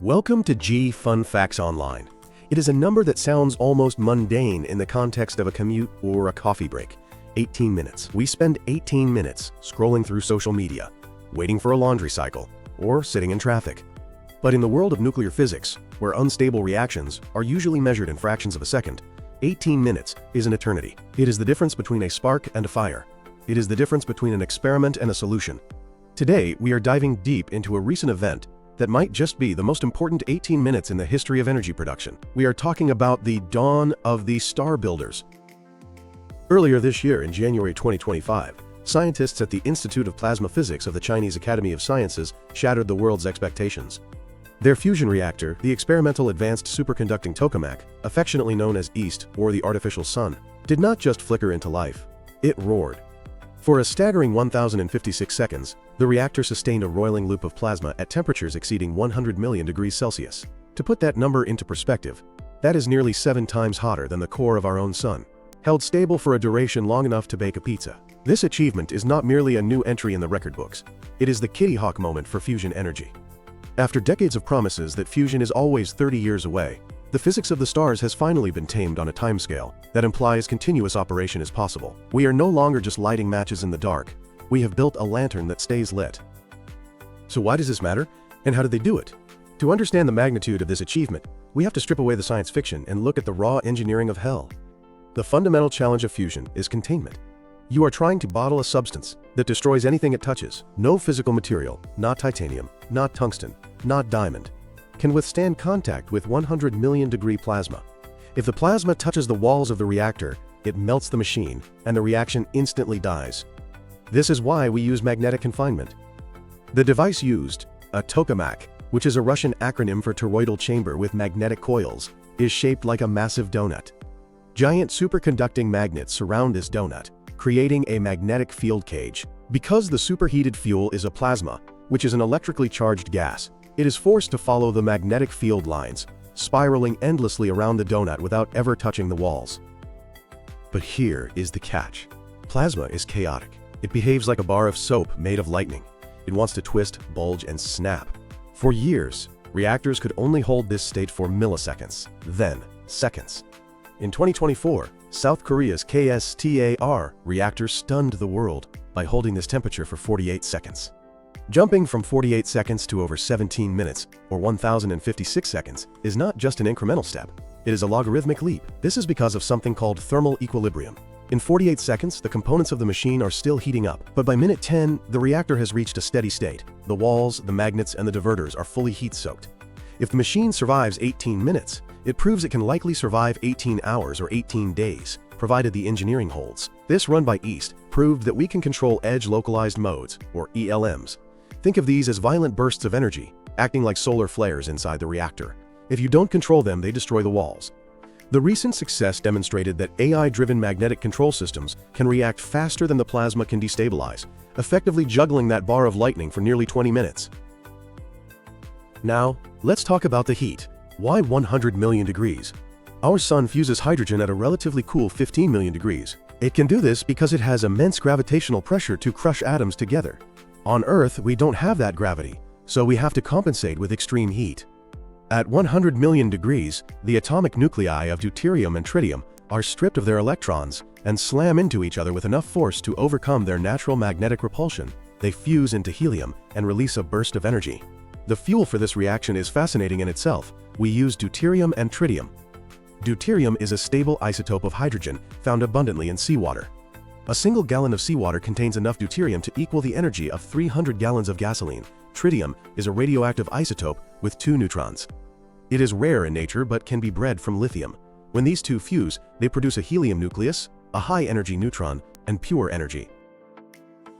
Welcome to G Fun Facts Online. It is a number that sounds almost mundane in the context of a commute or a coffee break. 18 minutes. We spend 18 minutes scrolling through social media, waiting for a laundry cycle, or sitting in traffic. But in the world of nuclear physics, where unstable reactions are usually measured in fractions of a second, 18 minutes is an eternity. It is the difference between a spark and a fire. It is the difference between an experiment and a solution. Today, we are diving deep into a recent event that might just be the most important 18 minutes in the history of energy production. We are talking about the dawn of the star builders. Earlier this year, in January 2025, scientists at the Institute of Plasma Physics of the Chinese Academy of Sciences shattered the world's expectations. Their fusion reactor, the experimental advanced superconducting tokamak, affectionately known as EAST or the artificial sun, did not just flicker into life, it roared. For a staggering 1,056 seconds, the reactor sustained a roiling loop of plasma at temperatures exceeding 100 million degrees Celsius. To put that number into perspective, that is nearly 7 times hotter than the core of our own sun, held stable for a duration long enough to bake a pizza. This achievement is not merely a new entry in the record books, it is the Kitty Hawk moment for fusion energy. After decades of promises that fusion is always 30 years away, the physics of the stars has finally been tamed on a timescale that implies continuous operation is possible. We are no longer just lighting matches in the dark. We have built a lantern that stays lit. So why does this matter? And how did they do it? To understand the magnitude of this achievement, we have to strip away the science fiction and look at the raw engineering of hell. The fundamental challenge of fusion is containment. You are trying to bottle a substance that destroys anything it touches. No physical material, not titanium, not tungsten, not diamond, can withstand contact with 100 million degree plasma. If the plasma touches the walls of the reactor, it melts the machine, and the reaction instantly dies. This is why we use magnetic confinement. The device used, a tokamak, which is a Russian acronym for toroidal chamber with magnetic coils, is shaped like a massive donut. Giant superconducting magnets surround this donut, creating a magnetic field cage. Because the superheated fuel is a plasma, which is an electrically charged gas, it is forced to follow the magnetic field lines, spiraling endlessly around the donut without ever touching the walls. But here is the catch. Plasma is chaotic. It behaves like a bar of soap made of lightning. It wants to twist, bulge, and snap. For years, reactors could only hold this state for milliseconds, then seconds. In 2024, South Korea's KSTAR reactor stunned the world by holding this temperature for 48 seconds. Jumping from 48 seconds to over 17 minutes, or 1,056 seconds, is not just an incremental step. It is a logarithmic leap. This is because of something called thermal equilibrium. In 48 seconds, the components of the machine are still heating up, but by minute 10, the reactor has reached a steady state. The walls, the magnets, and the diverters are fully heat-soaked. If the machine survives 18 minutes, it proves it can likely survive 18 hours or 18 days, provided the engineering holds. This run by EAST proved that we can control edge-localized modes, or ELMs. Think of these as violent bursts of energy, acting like solar flares inside the reactor. If you don't control them, they destroy the walls. The recent success demonstrated that AI-driven magnetic control systems can react faster than the plasma can destabilize, effectively juggling that bar of lightning for nearly 20 minutes. Now, let's talk about the heat. Why 100 million degrees? Our sun fuses hydrogen at a relatively cool 15 million degrees. It can do this because it has immense gravitational pressure to crush atoms together. On Earth, we don't have that gravity, so we have to compensate with extreme heat. At 100 million degrees, the atomic nuclei of deuterium and tritium are stripped of their electrons and slam into each other with enough force to overcome their natural magnetic repulsion. They fuse into helium and release a burst of energy. The fuel for this reaction is fascinating in itself. We use deuterium and tritium. Deuterium is a stable isotope of hydrogen found abundantly in seawater. A single gallon of seawater contains enough deuterium to equal the energy of 300 gallons of gasoline. Tritium is a radioactive isotope with 2 neutrons. It is rare in nature but can be bred from lithium. When these two fuse, they produce a helium nucleus, a high-energy neutron, and pure energy.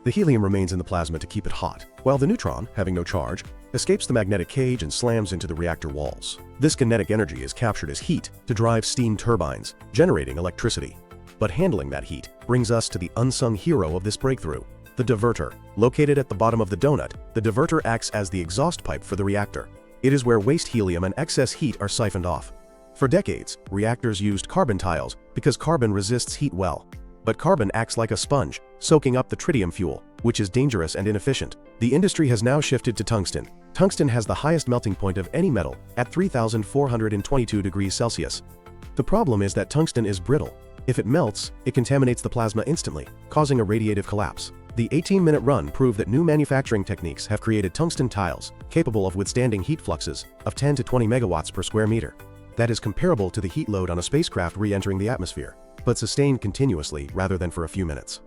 The helium remains in the plasma to keep it hot, while the neutron, having no charge, escapes the magnetic cage and slams into the reactor walls. This kinetic energy is captured as heat to drive steam turbines, generating electricity. But handling that heat brings us to the unsung hero of this breakthrough, the diverter. Located at the bottom of the donut, the diverter acts as the exhaust pipe for the reactor. It is where waste helium and excess heat are siphoned off. For decades, reactors used carbon tiles because carbon resists heat well. But carbon acts like a sponge, soaking up the tritium fuel, which is dangerous and inefficient. The industry has now shifted to tungsten. Tungsten has the highest melting point of any metal, at 3,422 degrees Celsius. The problem is that tungsten is brittle. If it melts, it contaminates the plasma instantly, causing a radiative collapse. The 18-minute run proved that new manufacturing techniques have created tungsten tiles, capable of withstanding heat fluxes of 10 to 20 megawatts per square meter. That is comparable to the heat load on a spacecraft re-entering the atmosphere, but sustained continuously rather than for a few minutes.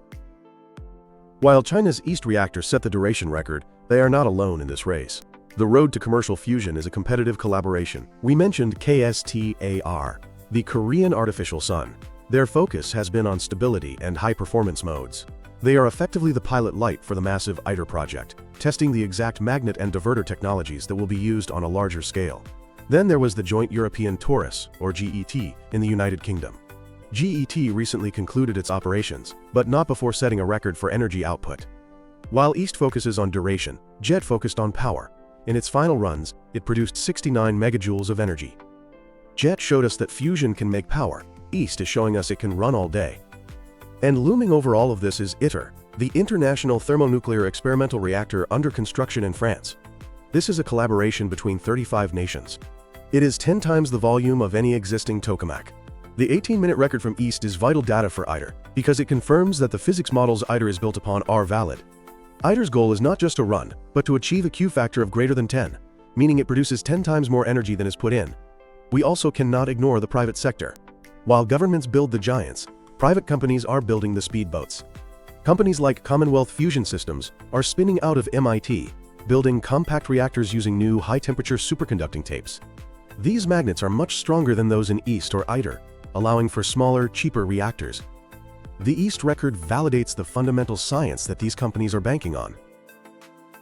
While China's East reactor set the duration record, they are not alone in this race. The road to commercial fusion is a competitive collaboration. We mentioned KSTAR, the Korean artificial sun. Their focus has been on stability and high-performance modes. They are effectively the pilot light for the massive ITER project, testing the exact magnet and diverter technologies that will be used on a larger scale. Then there was the Joint European Torus, or GET, in the United Kingdom. GET recently concluded its operations, but not before setting a record for energy output. While East focuses on duration, JET focused on power. In its final runs, it produced 69 megajoules of energy. JET showed us that fusion can make power. East is showing us it can run all day. And looming over all of this is ITER, the International Thermonuclear Experimental Reactor under construction in France. This is a collaboration between 35 nations. It is 10 times the volume of any existing tokamak. The 18-minute record from East is vital data for ITER, because it confirms that the physics models ITER is built upon are valid. ITER's goal is not just to run, but to achieve a Q factor of greater than 10, meaning it produces 10 times more energy than is put in. We also cannot ignore the private sector. While governments build the giants, private companies are building the speedboats. Companies like Commonwealth Fusion Systems are spinning out of MIT, building compact reactors using new high-temperature superconducting tapes. These magnets are much stronger than those in East or ITER, allowing for smaller, cheaper reactors. The East record validates the fundamental science that these companies are banking on.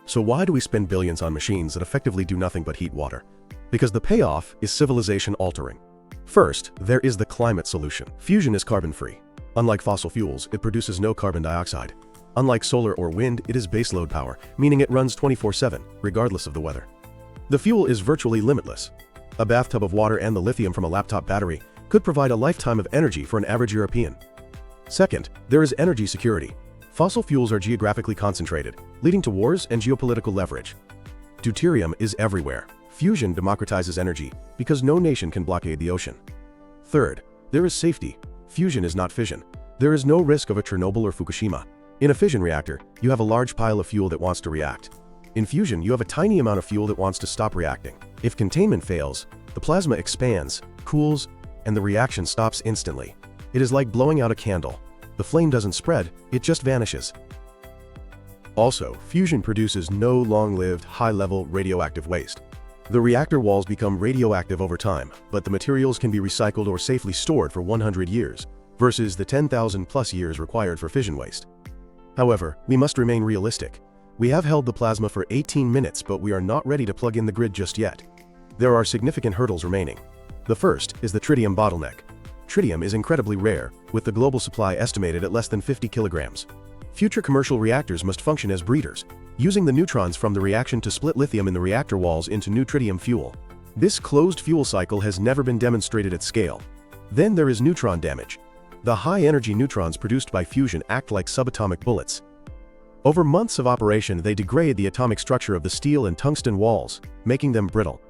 So why do we spend billions on machines that effectively do nothing but heat water? Because the payoff is civilization-altering. First, there is the climate solution. Fusion is carbon-free. Unlike fossil fuels, it produces no carbon dioxide. Unlike solar or wind, it is baseload power, meaning it runs 24/7, regardless of the weather. The fuel is virtually limitless. A bathtub of water and the lithium from a laptop battery could provide a lifetime of energy for an average European. Second, there is energy security. Fossil fuels are geographically concentrated, leading to wars and geopolitical leverage. Deuterium is everywhere. Fusion democratizes energy because no nation can blockade the ocean. Third, there is safety. Fusion is not fission. There is no risk of a Chernobyl or Fukushima. In a fission reactor, you have a large pile of fuel that wants to react. In fusion, you have a tiny amount of fuel that wants to stop reacting. If containment fails, the plasma expands, cools, and the reaction stops instantly. It is like blowing out a candle. The flame doesn't spread, it just vanishes. Also, fusion produces no long-lived, high-level radioactive waste. The reactor walls become radioactive over time, but the materials can be recycled or safely stored for 100 years, versus the 10,000 plus years required for fission waste. However, we must remain realistic. We have held the plasma for 18 minutes, but we are not ready to plug in the grid just yet. There are significant hurdles remaining. The first is the tritium bottleneck. Tritium is incredibly rare, with the global supply estimated at less than 50 kilograms. Future commercial reactors must function as breeders, using the neutrons from the reaction to split lithium in the reactor walls into new tritium fuel. This closed fuel cycle has never been demonstrated at scale. Then there is neutron damage. The high-energy neutrons produced by fusion act like subatomic bullets. Over months of operation, they degrade the atomic structure of the steel and tungsten walls, making them brittle.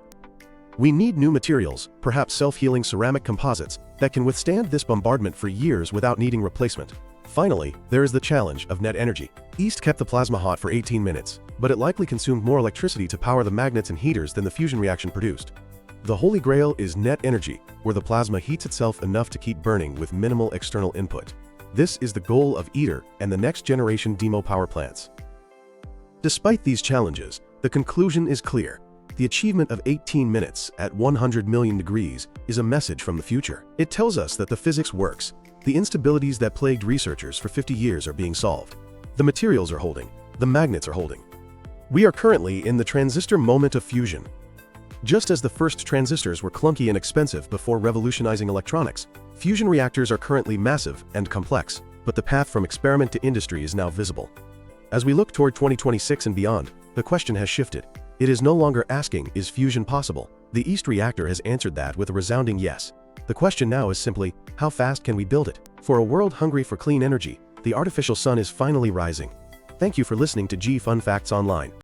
We need new materials, perhaps self-healing ceramic composites, that can withstand this bombardment for years without needing replacement. Finally, there is the challenge of net energy. East kept the plasma hot for 18 minutes, but it likely consumed more electricity to power the magnets and heaters than the fusion reaction produced. The holy grail is net energy, where the plasma heats itself enough to keep burning with minimal external input. This is the goal of ITER and the next-generation demo power plants. Despite these challenges, the conclusion is clear. The achievement of 18 minutes at 100 million degrees is a message from the future. It tells us that the physics works. The instabilities that plagued researchers for 50 years are being solved. The materials are holding. The magnets are holding. We are currently in the transistor moment of fusion. Just as the first transistors were clunky and expensive before revolutionizing electronics, fusion reactors are currently massive and complex, but the path from experiment to industry is now visible. As we look toward 2026 and beyond, the question has shifted. It is no longer asking, is fusion possible? The East reactor has answered that with a resounding yes. The question now is simply, how fast can we build it? For a world hungry for clean energy, the artificial sun is finally rising. Thank you for listening to G Fun Facts Online.